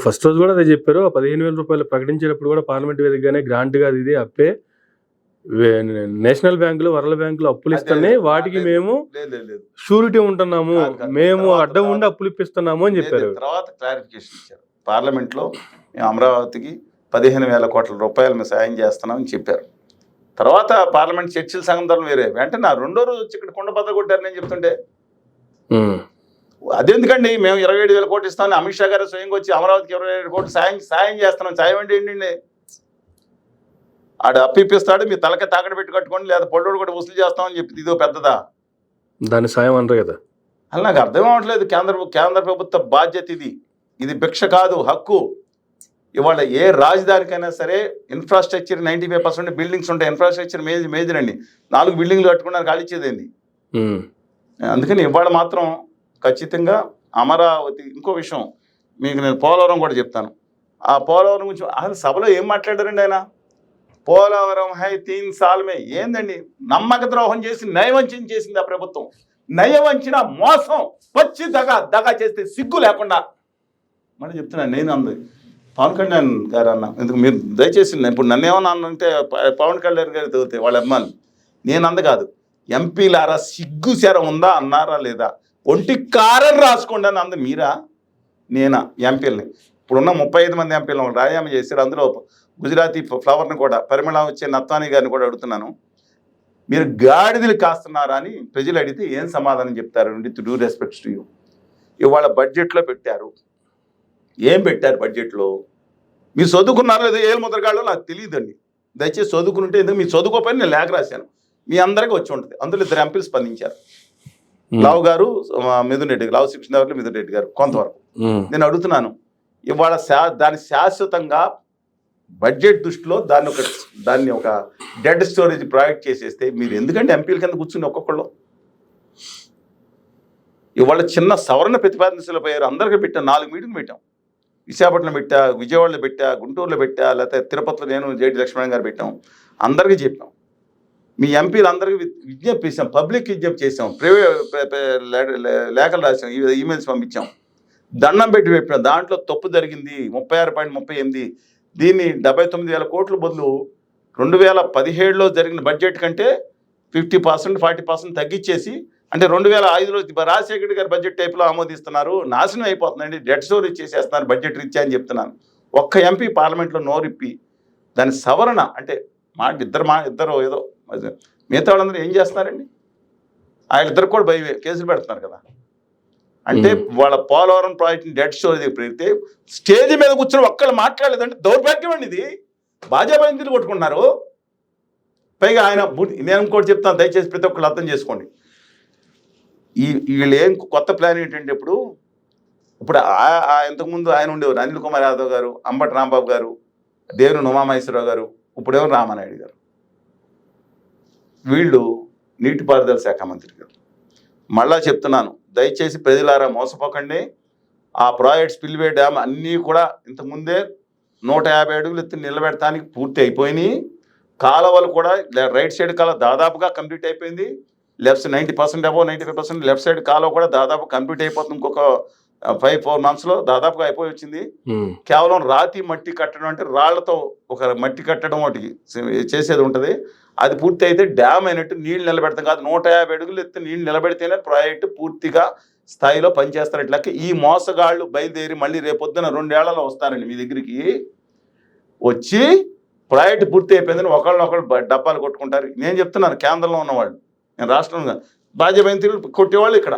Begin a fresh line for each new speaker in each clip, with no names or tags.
First రోజు కూడా అదే చెప్పారు. ఆ 15,000 రూపాయలు ప్రకటించేటప్పుడు కూడా పార్లమెంట్ వేదికగానే గ్రాంట్ కాదు ఇది అప్పే, నేషనల్ బ్యాంకులు వరల్డ్ బ్యాంకులు అప్పులు ఇస్తానే వాటికి మేము షూరిటీ ఉంటున్నాము, మేము అడ్డం ఉండి అప్పులు ఇప్పిస్తున్నాము అని చెప్పారు.
తర్వాత క్లారిఫికేషన్ ఇచ్చారు పార్లమెంట్ లో, మేము అమరావతికి 15,000 కోట్ల రూపాయలు మేము సాయం చేస్తున్నామని చెప్పారు. తర్వాత పార్లమెంట్ చర్చల సంగతులు వేరే. వెంటనే నా రెండో రోజు వచ్చి ఇక్కడ కుండ బద్దలు కొట్టారు నేను చెప్తుంటే. అదెందుకండి మేము 27,000 కోట్లు ఇస్తామని అమిత్ షా గారు స్వయంగా వచ్చి అమరావతికి 27 కోట్లు సాయం చేస్తున్నాం. సాయం అంటే ఏంటండి? ఆడు అప్పిస్తాడు, మీ తలకే తాకడ పెట్టి కట్టుకోండి, లేదా పొల్లోడు కూడా వసూలు చేస్తామని చెప్పి ఇదో పెద్దదా?
దాని సాయం అంటారు కదా.
అలా నాకు అర్థం అవ్వట్లేదు. కేంద్ర ప్రభుత్వ బాధ్యత ఇది భిక్ష కాదు, హక్కు. ఇవాళ ఏ రాజధానికైనా సరే ఇన్ఫ్రాస్ట్రక్చర్ 95% బిల్డింగ్స్ ఉంటాయి. ఇన్ఫ్రాస్ట్రక్చర్ మేజర్ అండి. 4 బిల్డింగ్లు కట్టుకున్నారు, ఖాళీ ఇచ్చేదేంది? అందుకని ఇవాళ మాత్రం ఖచ్చితంగా అమరావతి. ఇంకో విషయం మీకు నేను పోలవరం కూడా చెప్తాను. ఆ పోలవరం గురించి అసలు సభలో ఏం మాట్లాడారండి ఆయన? పోలవరం హై 3 సార్లమే ఏందండి? నమ్మక ద్రోహం చేసి నయవంచన చేసింది ఆ ప్రభుత్వం. నయవంచన, మోసం, పచ్చి దగా చేస్తే సిగ్గు లేకుండా. మళ్ళీ చెప్తున్నాను, నేను అంది పవన్ కళ్యాణ్ గారు అన్న, ఎందుకు మీరు దయచేసి ఇప్పుడు నన్ను ఏమన్నా అంటే పవన్ కళ్యాణ్ గారు చదివితే వాళ్ళ అమ్మాయిలు నేను అంద కాదు, ఎంపీలారా సిగ్గు సెర ఉందా అన్నారా లేదా? ఒంటి కారం రాసుకోండి అని అంది మీరా నేనా? ఎంపీలని ఇప్పుడున్న 35 మంది ఎంపీలను రాజీనామా చేశారు. అందులో గుజరాతీ ఫ్లవర్ని కూడా, పరిమళ వచ్చే నత్వాని గారిని కూడా అడుగుతున్నాను, మీరు గాడిదలు కాస్తున్నారా అని ప్రజలు అడిగితే ఏం సమాధానం చెప్తారు? With due respects to you. ఇవాళ బడ్జెట్లో పెట్టారు. ఏం పెట్టారు బడ్జెట్లో? మీరు చదువుకున్నారో లేదో ఏళ్ళు ముద్రగాళ్ళో నాకు తెలియదండి. దయచేసి చదువుకుంటే, ఎందుకు మీరు చదువుకోపోయినా నేను లేఖ రాశాను, మీ అందరికీ వచ్చి ఉంటుంది. అందులో 2 ఎంపీలు స్పందించారు, లావు గారు, మిథున్ రెడ్డి, లావు శ్రీకృష్ణదేవరాయలు, మిథున్ రెడ్డి గారు. కొంతవరకు నేను అడుగుతున్నాను, ఇవాళ దాన్ని శాశ్వతంగా బడ్జెట్ దృష్టిలో దాన్ని ఒక డెడ్ స్టోరేజ్ ప్రాజెక్ట్ చేసేస్తే మీరు ఎందుకంటే ఎంపీల కింద కూర్చుని ఒక్కొక్కళ్ళు ఇవాళ చిన్న సవరణ ప్రతిపాదించలేకపోయారు. అందరికీ పెట్టాం, 4 మీటింగ్ పెట్టాం. విశాఖపట్నం పెట్టా, విజయవాడలో పెట్టా, గుంటూరులో పెట్టా, లేకపోతే తిరుపతిలో నేను జేడి లక్ష్మణ్ గారు పెట్టాం. అందరికీ చెప్పాం, మీ ఎంపీలు అందరికీ విజ్ఞప్తి చేసాం, పబ్లిక్ విజ్ఞప్తి చేసాం, లేఖలు రాసాం, ఈమెయిల్స్ పంపించాం, దండం పెట్టి పెట్టాం. దాంట్లో తప్పు జరిగింది 36.38. దీన్ని 79,000 కోట్ల బదులు 2017లో జరిగిన బడ్జెట్ కంటే 50% 40% తగ్గించేసి, అంటే 2005లో రాజశేఖర్ గారి బడ్జెట్ టైప్లో ఆమోదిస్తున్నారు. నాశనం అయిపోతుందండి, డెడ్ స్టోరేజ్ చేసేస్తున్నారు బడ్జెట్ రీత్యా అని చెప్తున్నాను. ఒక్క ఎంపీ పార్లమెంట్లో నోరిప్పి దాని సవరణ అంటే ఇద్దరు ఏదో, మిగతా వాళ్ళందరూ ఏం చేస్తున్నారండి? వాళ్ళిద్దరు కూడా కేసులు పెడుతున్నారు కదా. అంటే వాళ్ళ పోలవరం ప్రాజెక్ట్ని డెడ్ స్టోరేజ్ పెడితే స్టేజ్ మీద కూర్చొని ఒక్కళ్ళు మాట్లాడలేదంటే దౌర్భాగ్యం అండి ఇది. భాజపా ఎందుకు కొట్టుకుంటున్నారు? పైగా ఆయన, నేను ఇంకోటి చెప్తాను, దయచేసి ప్రతి ఒక్కళ్ళు అర్థం చేసుకోండి. వీళ్ళు ఏం కొత్త ప్లాన్ ఏంటంటే, ఇప్పుడు ఇంతకుముందు ఆయన ఉండేవారు అనిల్ కుమార్ యాదవ్ గారు, అంబటి రాంబాబు గారు, దేవినేని ఉమామహేశ్వరరావు గారు, ఇప్పుడేమో రామానాయుడు గారు. వీళ్ళు నీటిపారుదల శాఖ మంత్రి గారు. మళ్ళా చెప్తున్నాను, దయచేసి ప్రజలారా మోసపోకండి. ఆ ప్రాజెక్ట్ స్పిల్వే డ్యామ్ అన్నీ కూడా ఇంతకుముందే 150 అడుగులు ఎత్తి నిలబెడటానికి పూర్తి అయిపోయినాయి. కాలువలు కూడా రైట్ సైడ్ కాలువ దాదాపుగా కంప్లీట్ అయిపోయింది. లెఫ్ట్ 90% అబౌవ్ 95% లెఫ్ట్ సైడ్ కాలువ కూడా దాదాపు కంప్లీట్ అయిపోతుంది. ఇంకొక 5-4 monthsలో దాదాపుగా అయిపోయి వచ్చింది. కేవలం రాతి మట్టి కట్టడం, అంటే రాళ్లతో ఒక మట్టి కట్టడం ఒకటి చేసేది ఉంటుంది. అది పూర్తి అయితే డ్యామ్ అయినట్టు నీళ్లు నిలబెడతాం కాదు. 150 అడుగులు ఎత్తి నీళ్లు నిలబెడితేనే ప్రాజెక్టు పూర్తిగా స్థాయిలో పనిచేస్తారు. ఇట్లా ఈ మోసగాళ్ళు బయలుదేరి మళ్ళీ రేపొద్దున 2 ఏళ్లలో వస్తారండి మీ దగ్గరికి. వచ్చి ప్రాజెక్టు పూర్తి అయిపోయిందని ఒకళ్ళనొకళ్ళు డబ్బాలు కొట్టుకుంటారు. నేను చెప్తున్నాను, కేంద్రంలో ఉన్నవాళ్ళు, నేను రాష్ట్రంలో భాజపా మంత్రులు కొట్టేవాళ్ళు ఇక్కడ.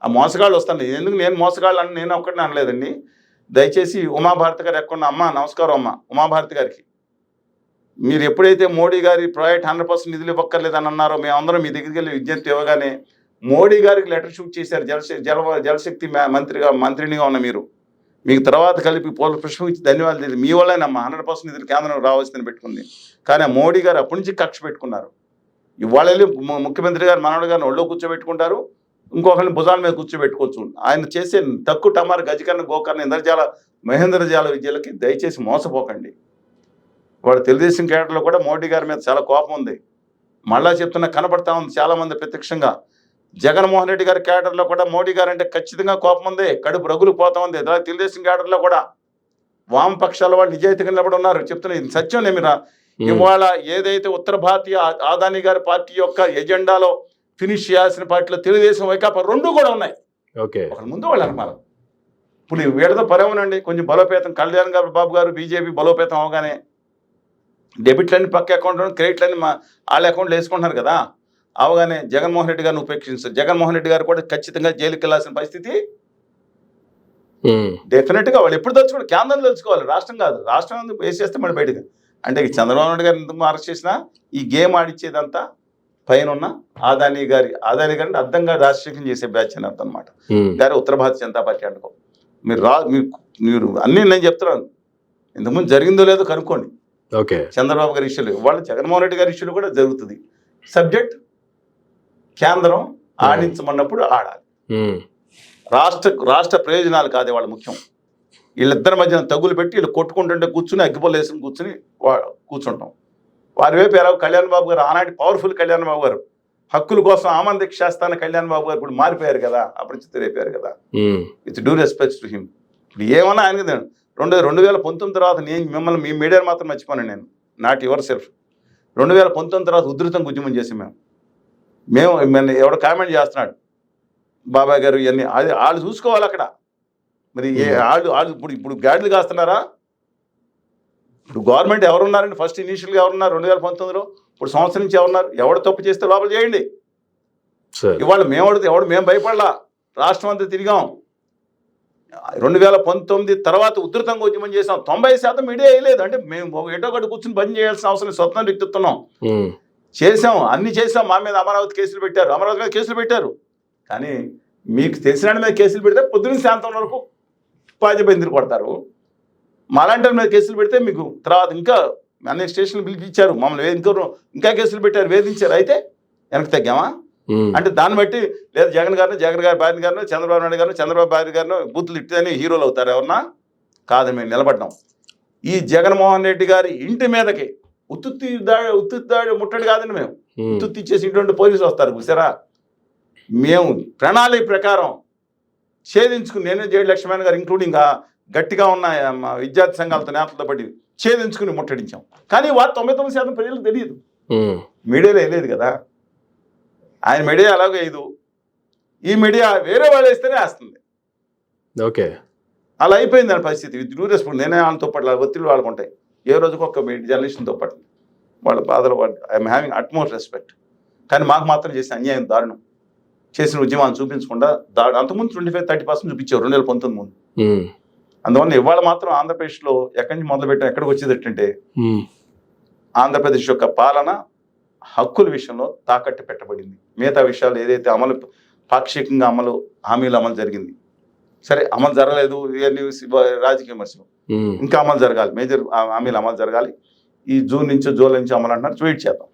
ఆ మోసగాళ్ళు వస్తాను. ఎందుకు నేను మోసగాళ్ళు అని నేను ఒక్కడిని అనలేదండి. దయచేసి ఉమాభారతి గారు ఎక్కడ, అమ్మ నమస్కారం అమ్మ ఉమాభారతి గారికి, మీరు ఎప్పుడైతే మోడీ గారి ప్రాజెక్ట్ 100% నిధులు ఇవ్వక్కర్లేదని అన్నారో, మేమందరం మీ దగ్గరికి వెళ్ళి విజ్ఞప్తి ఇవ్వగానే మోడీ గారికి లెటర్ షూట్ చేశారు. జలశక్తి మంత్రినిగా ఉన్న మీరు, మీకు తర్వాత కలిపి పుష్పం ఇచ్చి ధన్యవాదాలు తెలియదు. మీ వల్లనేమ్మా 100% నిధులు కేంద్రం రావాల్సిందని పెట్టుకుంది. కానీ ఆ మోడీ గారు అప్పటి నుంచి కక్ష పెట్టుకున్నారు. ఇవాళ వెళ్ళి ముఖ్యమంత్రి గారు మనవడు గారిని ఒళ్ళో కూర్చోబెట్టుకుంటారు, ఇంకొకరిని భుజాల మీద కూర్చోబెట్టుకోవచ్చు. ఆయన చేసే తక్కువ టమారు గజకర్ణ గోకర్ణ ఇంద్రజాల మహేంద్రజాల విద్యలకి దయచేసి మోసపోకండి. వాడు తెలుగుదేశం కేడర్లో కూడా మోడీ గారి మీద చాలా కోపం ఉంది. మళ్ళా చెప్తున్నా, కనపడతా ఉంది చాలామంది ప్రత్యక్షంగా. జగన్మోహన్ రెడ్డి గారి కేడర్లో కూడా మోడీ గారు అంటే ఖచ్చితంగా కోపం ఉంది, కడుపు రగులు పోతా ఉంది. తెలుగుదేశం కేడర్లో కూడా వామపక్షాల వాళ్ళు నిజాయితీగా నిలబడి ఉన్నారు. చెప్తున్నా ఇది సత్యం. నేను ఇవాళ ఏదైతే ఉత్తర భారతీయ ఆదాని గారి పార్టీ యొక్క ఎజెండాలో ఫినిష్ చేయాల్సిన పార్టీలో తెలుగుదేశం వైకాపా రెండు కూడా ఉన్నాయి.
ఓకే,
ఒకరి ముందు వాళ్ళు అనమాట. ఇప్పుడు వీళ్ళతో పరేమనండి, కొంచెం బలోపేతం కళ్యాణ్ గారు బాబు గారు బీజేపీ బలోపేతం అవగానే డెబిట్లన్నీ పక్క అకౌంట్లో క్రెడిట్లన్నీ వాళ్ళ అకౌంట్లో వేసుకుంటున్నారు కదా. అవగానే జగన్మోహన్ రెడ్డి గారిని ఉపేక్షించారు. జగన్మోహన్ రెడ్డి గారు కూడా ఖచ్చితంగా జైలుకి వెళ్ళాల్సిన పరిస్థితి డెఫినెట్గా. వాళ్ళు ఎప్పుడు తెలుసుకోవాలి, కేంద్రం తెలుసుకోవాలి, రాష్ట్రం కాదు. రాష్ట్రం వేసేస్తే మళ్ళీ బయటకు. అంటే చంద్రబాబు నాయుడు గారిని ఎందుకు అరెస్ట్ చేసినా ఈ గేమ్ ఆడిచ్చేదంతా పైన ఉన్న ఆదాని గారిని అర్థంగా రాజశేఖరం చేసే బ్యాచ్ అని అర్థం అనమాట. గారి ఉత్తర భారతీయ జనతా పార్టీ అనుకో. మీరు అన్నీ నేను చెప్తున్నాను, ఇంతకుముందు జరిగిందో లేదో కనుక్కోండి.
ఓకే,
చంద్రబాబు గారి ఇష్యూలు, వాళ్ళు జగన్మోహన్ రెడ్డి గారి ఇష్యూలు కూడా జరుగుతుంది. సబ్జెక్ట్ కేంద్రం ఆడించమన్నప్పుడు ఆడాలి. రాష్ట్ర ప్రయోజనాలు కాదే వాళ్ళ ముఖ్యం. వీళ్ళిద్దరి మధ్యన తగులు పెట్టి వీళ్ళు కొట్టుకుంటుంటే కూర్చుని అగ్గిపొలు వేసుకుని కూర్చుంటాం. వారి వైపు ఎలా కళ్యాణ్ బాబు గారు, ఆనాటి పవర్ఫుల్ కళ్యాణ్ బాబు గారు, హక్కుల కోసం ఆమరణ దీక్ష చేస్తాన కళ్యాణ్ బాబు గారు ఇప్పుడు మారిపోయారు కదా, అపరిచితులైపోయారు కదా. With due respect to him. ఇప్పుడు ఏమన్నా ఆయనకి 2019 తర్వాత మిమ్మల్ని మీ మీడియా మాత్రం మర్చిపోయాను నేను, నాట్ యువర్ సెల్ఫ్. 2019 తర్వాత ఉధృతంగా ఉద్యమం చేసాం మేము. ఎవడో కామెంట్ చేస్తున్నాడు బాబాయ్ గారు ఇవన్నీ, అది వాళ్ళు చూసుకోవాలి అక్కడ. మరి వాళ్ళు ఇప్పుడు గాడిలు కాస్తున్నారా? ఇప్పుడు గవర్నమెంట్ ఎవరున్నారండి? ఫస్ట్ ఇనీషియల్గా ఎవరున్నారు 2019లో? ఇప్పుడు సంవత్సరం నుంచి ఎవరున్నారు? ఎవడు తప్పు చేస్తే లోపల చేయండి. ఇవాళ మేము భయపడలా, రాష్ట్రం అంతా తిరిగాం. 2019 తర్వాత ఉధృతంగా ఉద్యమం చేసాం. 90% మీడియా వేయలేదు. అంటే మేము ఎటో ఒకటి కూర్చుని బంద్ చేయాల్సిన అవసరం స్వప్నం వ్యక్తిత్తున్నాం. చేసాం, అన్ని చేసాం. మా మీద అమరావతి కేసులు పెట్టారు, అమరావతి మీద కేసులు పెట్టారు. కానీ మీకు తెలిసిన మీద కేసులు పెడితే పొద్దున్న శాంతం వరకు పాజబెందులు కొడతారు. మాలాంటి మీద కేసులు పెడితే మీకు తర్వాత ఇంకా అన్ని స్టేషన్లు పిలిపించారు, మమ్మల్ని ఇంకా కేసులు పెట్టారు, వేధించారు. అయితే వెనక్కి తగ్గామా? అంటే దాన్ని బట్టి లేదా జగన్ గారి భార్య గారిని, చంద్రబాబు నాయుడు గారిని, చంద్రబాబు భార్య గారిని బూతులు ఇట్టని హీరోలు అవుతారు ఎవరన్నా? కాదు, మేము నిలబడ్డాం. ఈ జగన్మోహన్ రెడ్డి గారి ఇంటి మీదకి ఉత్తుత్తి దాడి ముట్టడి కాదండి. మేము ఉత్తుత్తి ఇచ్చేసి ఇంటి పోలీసులు వస్తారు చూసారా. మేము ప్రణాళిక ప్రకారం ఛేదించుకుని, నేను జేడి లక్ష్మణ్ గారు ఇంక్లూడింగ్ గట్టిగా ఉన్న విద్యార్థి సంఘాలతో నేతలతో పడి ఛేదించుకుని ముట్టడించాం. కానీ 99% ప్రజలకు తెలియదు, మీడియాలో వేయలేదు కదా. ఆయన మీడియా అలాగే వేయదు, ఈ మీడియా వేరే వాళ్ళు వేస్తేనే వేస్తుంది.
ఓకే,
అలా అయిపోయింది దాని పరిస్థితి. విత్ డ్యూ రెస్పెక్ట్, నేనే వాళ్ళతో పాటు ఒత్తిడి వాళ్ళకు ఉంటాయి. ఏ రోజుకు ఒక జర్నలిస్ట్తో పాటు వాళ్ళ బాధలు ఐఎమ్ హ్యావింగ్ అట్మోస్ట్ రెస్పెక్ట్. కానీ మాకు మాత్రం చేసిన అన్యాయం దారుణం. చేసిన ఉద్యమాన్ని చూపించకుండా అంతకుముందు 25-30% చూపించారు 2019 ముందు. అందువల్ల ఇవాళ మాత్రం ఆంధ్రప్రదేశ్లో ఎక్కడి నుంచి మొదలుపెట్టాం, ఎక్కడికి వచ్చేది ఏంటంటే ఆంధ్రప్రదేశ్ యొక్క పాలన హక్కుల విషయంలో తాకట్టు పెట్టబడింది. మిగతా విషయాలు ఏదైతే పాక్షికంగా హామీలు అమలు జరిగింది, సరే అమలు జరగలేదు, ఇవన్నీ రాజకీయ విమర్శలు. ఇంకా అమలు జరగాలి, మేజర్ హామీలు అమలు జరగాలి. ఈ జూన్ నుంచి జూలై నుంచి అమలు అంటున్నారు, వెయిట్ చేద్దాం.